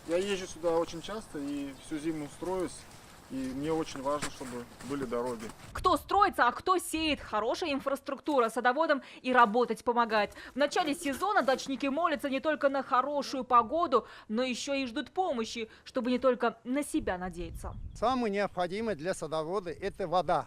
Я езжу сюда очень часто и всю зиму устроюсь. И мне очень важно, чтобы были дороги. Кто строится, а кто сеет. Хорошая инфраструктура садоводам и работать помогает. В начале сезона дачники молятся не только на хорошую погоду, но еще и ждут помощи, чтобы не только на себя надеяться. Самое необходимое для садовода – это вода.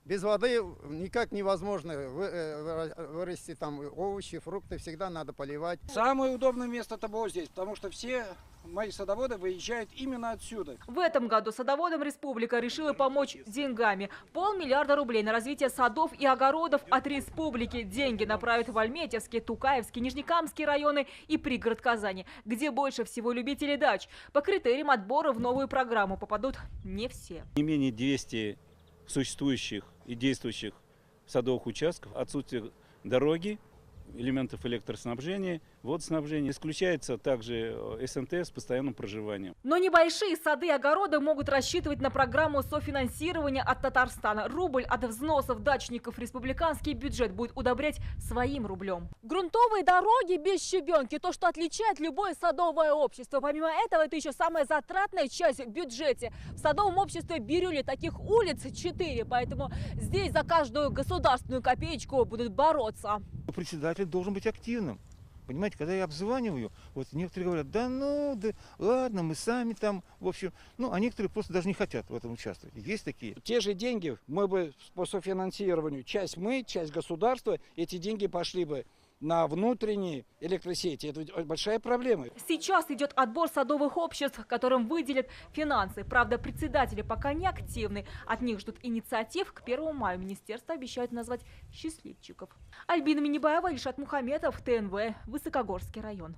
Без воды никак невозможно вырасти там овощи, фрукты, всегда надо поливать. Самое удобное место это было здесь, потому что все мои садоводы выезжают именно отсюда. В этом году садоводам республика решила помочь деньгами. 500 000 рублей на развитие садов и огородов от республики. Деньги направят в Альметьевский, Тукаевский, Нижнекамский районы и пригород Казани, где больше всего любителей дач. По критериям отбора в новую программу попадут не все. Не менее 200 существующих и действующих садовых участков, отсутствие дороги, элементов электроснабжения, водоснабжения. Исключается также СНТ с постоянным проживанием. Но небольшие сады и огороды могут рассчитывать на программу софинансирования от Татарстана. Рубль от взносов дачников республиканский бюджет будет удобрять своим рублем. Грунтовые дороги без щебенки – то, что отличает любое садовое общество. Помимо этого, это еще самая затратная часть в бюджете. В садовом обществе Бирюли таких улиц 4, поэтому здесь за каждую государственную копеечку будут бороться. Председатель должен быть активным. Понимаете, когда я обзваниваю, вот некоторые говорят, да ладно, мы сами там, в общем, а некоторые просто даже не хотят в этом участвовать. Есть такие. Те же деньги мы бы по софинансированию, часть мы, часть государства, эти деньги пошли бы на внутренние электросети. Это большая проблема. Сейчас идет отбор садовых обществ, которым выделят финансы. Правда, председатели пока не активны. От них ждут инициатив. К 1 мая министерство обещает назвать счастливчиков. Альбина Минибаева, Ильшат Мухаметов, ТНВ, Высокогорский район.